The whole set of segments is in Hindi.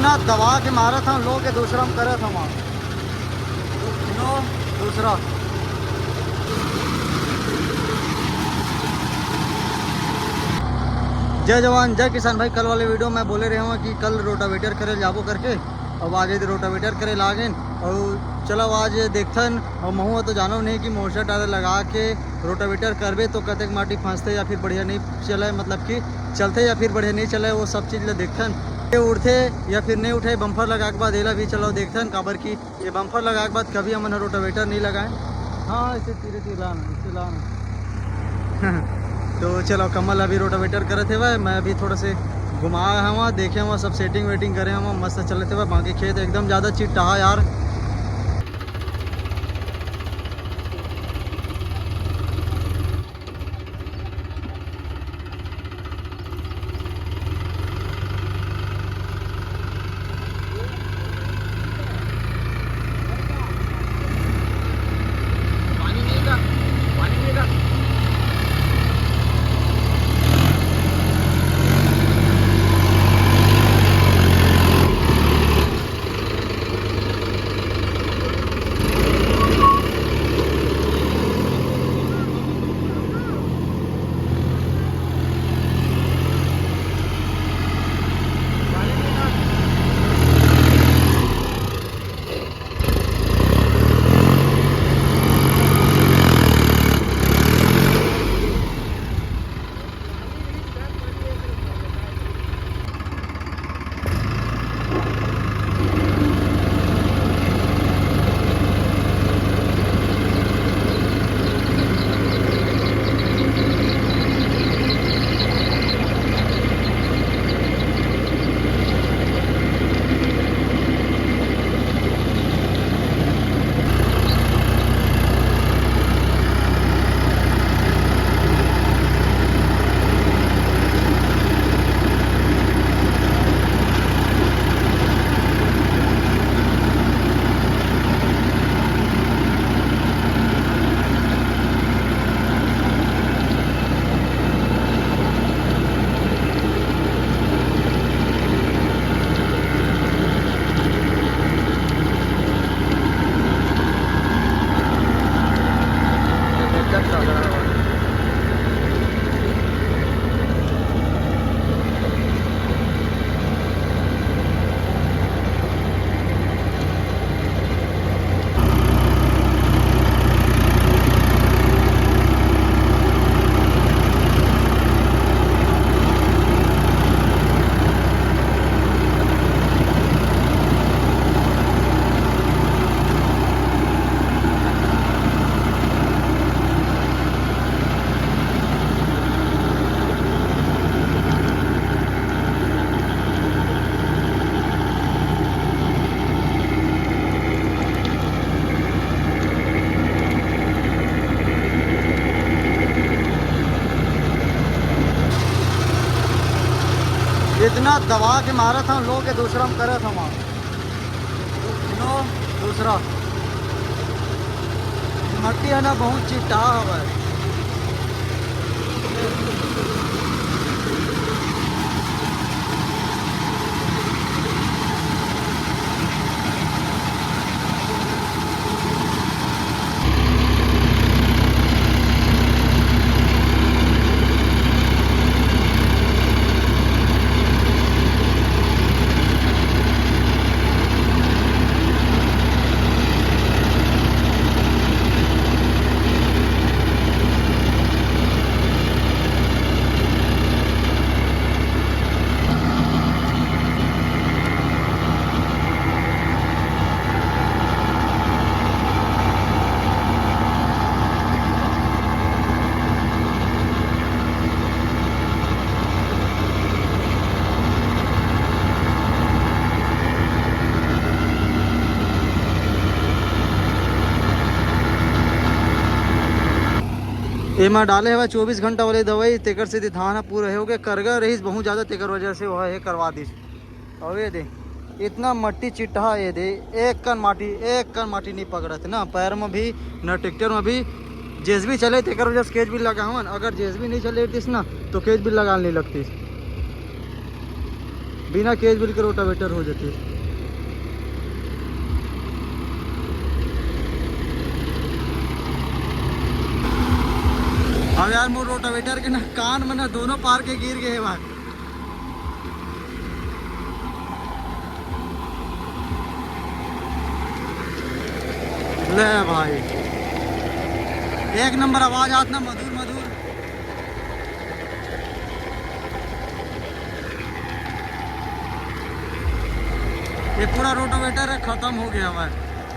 इतना दबा के मारा था लोग के दूसरा हम करे था वहाँ दूसरा। जय जवान जय किसान भाई। कल वाले वीडियो में बोले रहे हूँ कि कल रोटावेटर करे जाबो करके, अब आज रोटावेटर करे लागेन और चलो आज देखथन। और महू तो जानो नहीं कि मोटर टायर लगा के रोटावेटर करबे तो कतक माटी फंसते या फिर बढ़िया नहीं चले, मतलब कि चलते या फिर बढ़िया नहीं चले, वो सब चीज़ देखथन। उठते या फिर नहीं उठे बम्फर लगा के बाद एला भी चलो देखथन, काबर की ये बम्फर लगा के बाद कभी हमन रोटावेटर नहीं लगाए। हाँ इसे धीरे धीरे लाना इसे लाना तो चलो कमल अभी रोटावेटर करे थे वह, मैं अभी थोड़ा से घुमाया है वहाँ, देखे वहाँ सब सेटिंग वेटिंग करे हैं वहाँ, मस्त चले थे वह। बाकी खेत एकदम ज़्यादा चिट्टा है यार। इतना दबा के मारा था लोग के दूसरा हम करे था वहाँ दूसरा। मट्टी है ना बहुत चिट्टा है। एमा डाले हुआ 24 घंटा वाली दवाई तेकर से धान पूरा हो गया करगा रही बहुत ज़्यादा तेकर वजह से वह है करवा दी। और ये दे इतना मट्टी चिट्ठा ये दे एक कन माटी नहीं पकड़त ना पैर में भी न ट्रैक्टर में भी। जेसबी चले तेकर वजह से केज भी लगा हुआ, अगर जेसबी नहीं चले ना तो केज भी लगा नहीं लगती। बिना केज बिल के रोटावेटर हो जाती। अब यार मोर रोटावेटर के ना कान में ना दोनों पार के गिर गए भाई। ले भाई एक नंबर आवाज आत ना मधुर मधुर। ये पूरा रोटावेटर है खत्म हो गया हुआ है।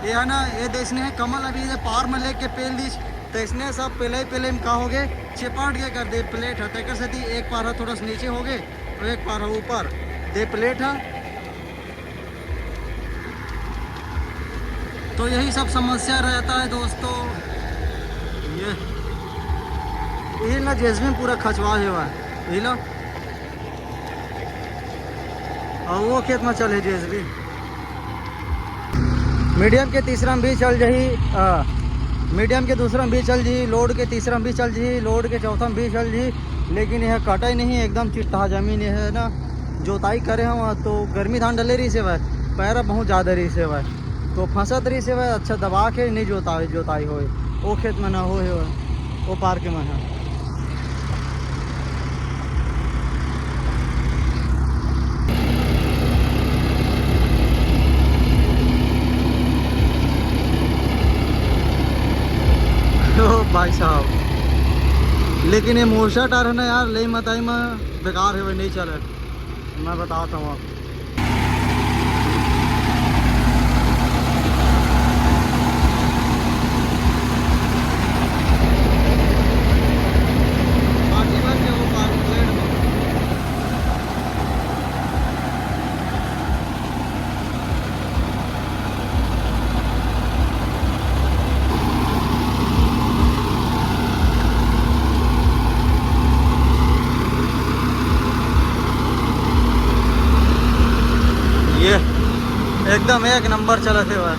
ये है ना ये देशने है कमल अभी ये पार में लेके पेल दी तो इसने सब पहले में कहा हो गए चिपट के कर दे प्लेट है तक से एक पार है थोड़ा सा नीचे हो गए और एक पार है ऊपर दे प्लेट है। तो यही सब समस्या रहता है दोस्तों। ये ना जेसमिन पूरा खचवा हुआ है ये लो और वो खेत में चले जेसमिन। मीडियम के तीसरा में भी चल जाही, मीडियम के दूसरा में भी चल जी, लोड के तीसरा में भी चल जी, लोड के चौथा में भी चल जी। लेकिन यह कटा ही नहीं एकदम चिट्टा जमीन है ना। जोताई करे हम तो गर्मी धान डले रही से वह पैरा बहुत ज़्यादा रही से वह तो फंसत रही से वह अच्छा दबा के नहीं जोताई होए वो खेत में ना हो वो पार के में है। भाई साहब लेकिन ये मोर्चा टार है ना यार ले मताई में बेकार है वह नहीं चले। मैं बताता हूँ आप एकदम एक नंबर चला थे वह।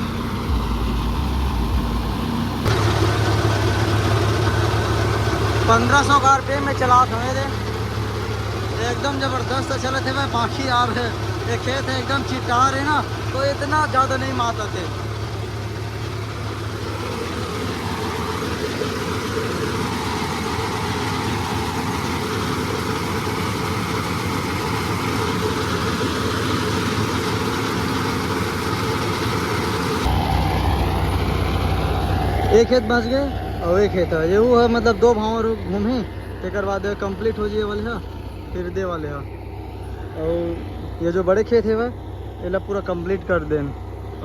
₹1500 का RPM में चला था मेरे एकदम ज़बरदस्त चले थे वह। बाकी यार ये खेत है एकदम चिट्टार है ना तो इतना ज़्यादा नहीं मारता थे। एक खेत बच गए और एक खेत है ये वो है मतलब दो भाव घूमे एक बाद कंप्लीट हो जाए वाले है फिर दे वाले है। और ये जो बड़े खेत है वह ये पूरा कंप्लीट कर दें।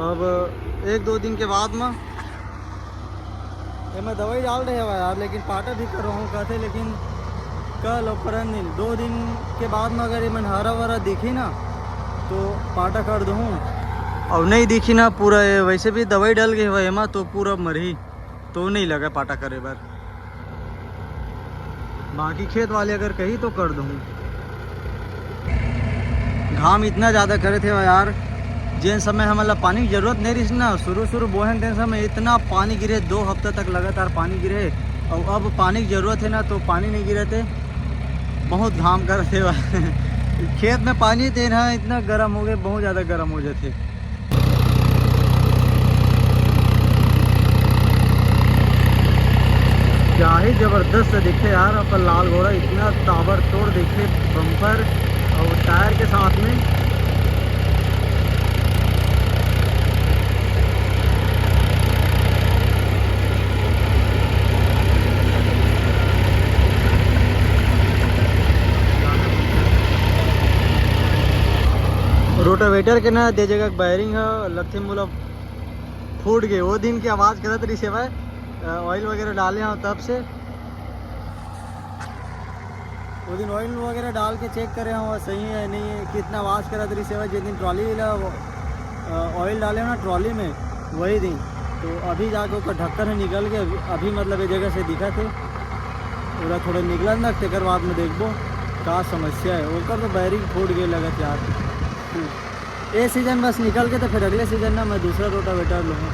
अब एक दो दिन के बाद में ये मैं दवाई डाल रहे हैं यार लेकिन पाटा भी कर रहा हूँ कहते लेकिन कल और परंदिन 2 दिन के बाद में अगर ये मन हरा वरा दिखी ना तो पाटा कर दूँ और नहीं दिखी ना पूरा वैसे भी दवाई डाल गई हुआ एमा तो पूरा मरही तो नहीं लगा पाटा करे बार। बाकी खेत वाले अगर कही तो कर दूँ। घाम इतना ज़्यादा करे थे यार जिन समय हमारा पानी की ज़रूरत नहीं रही ना शुरू बोहन टेंशन समय इतना पानी गिरे 2 हफ्ते तक लगातार पानी गिरे और अब पानी की ज़रूरत है ना तो पानी नहीं गिरे थे बहुत घाम कर थे खेत में पानी थे ना इतना गर्म हो गए बहुत ज़्यादा गर्म हो जाते। क्या ही ज़बरदस्त दिखे यार अपन लाल घोड़ा इतना ताबड़तोड़ दिखे बम्पर और टायर के साथ में। रोटावेटर के ना दे जगह बैरिंग है लगते बोला फूट गए वो दिन की आवाज़ करत रही से भाई ऑयल वगैरह डाले हैं तब से वो दिन ऑयल वगैरह डाल के चेक करे हैं सही है नहीं है कितना आवाज़ करा तरी से जिस दिन ट्रॉली ऑयल डाले ना ट्रॉली में वही दिन तो अभी जाके उसका ढक्कन है निकल के अभी मतलब ये जगह से दिखा थे पूरा थोड़ा निकला ना तेकर बाद में देखबो का समस्या है ओकर तो बैरिंग फूट गए लगत यार। ये सीज़न बस निकल के तो फिर अगले सीज़न ना मैं दूसरा रोटावेटर लूँगा।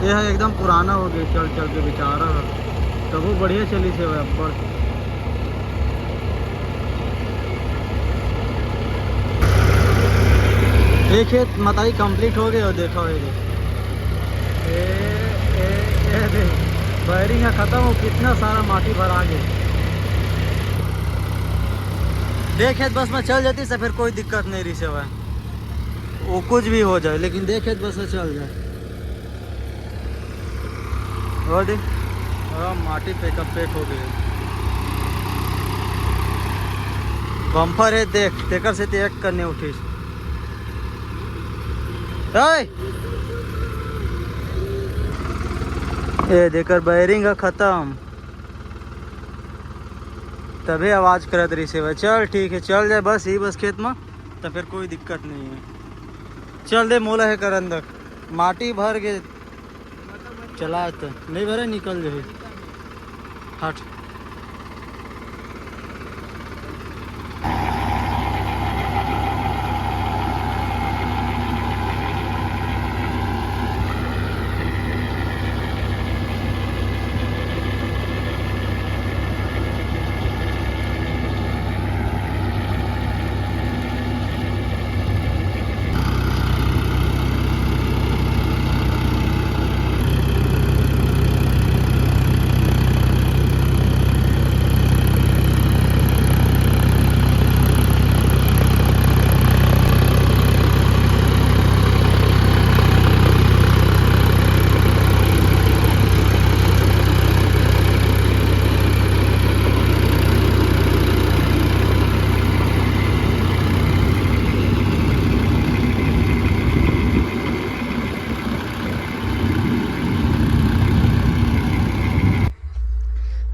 ये है एकदम पुराना हो गया चल के बेचारा तब वो बढ़िया चली से पर एक खेत मताई कंप्लीट हो गए और देखो ये देख वायरिंग खत्म हो, कितना सारा माटी भरा गया। देख खेत बस में चल जाती से फिर कोई दिक्कत नहीं रही से वह वो कुछ भी हो जाए, लेकिन देख खेत बस में चल जाए। और देख माटी पेकअप पेक हो गई। बम्पर है देख, तेकर से एक करने उठी। ये देकर वायरिंग है खत्म, तभी आवाज करत रही से। चल ठीक है, चल जाए बस, ही बस खेत में तो फिर कोई दिक्कत नहीं है। चल दे मोला है कर अंदर माटी भर के चला तो नहीं भरे निकल जाए। हट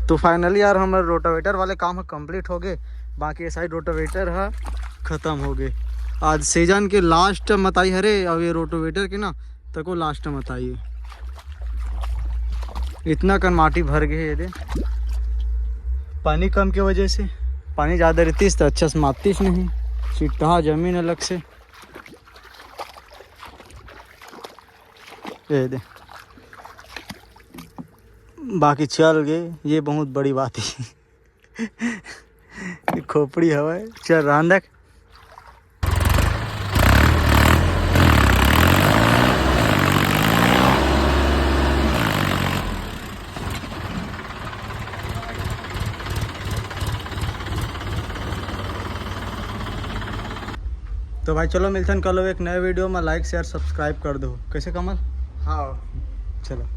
तो फाइनली यार हमारे रोटावेटर वाले काम कंप्लीट हो गए। बाकी ये साइड रोटावेटर है ख़त्म हो गए। आज सीजन के लास्ट मताई हरे और ये रोटावेटर के ना तको लास्ट मताई है। इतना कन माटी भर गए ये दे, पानी कम की वजह से। पानी ज़्यादा रहती तो अच्छा से मापतीस नहीं, चिट्टा जमीन अलग से। ये दे बाकी चल गए, ये बहुत बड़ी बात है। खोपड़ी हवा चल रांधक। तो भाई चलो मिलते हैं कल एक नए वीडियो में। लाइक शेयर सब्सक्राइब कर दो। कैसे कमल? हाँ चलो।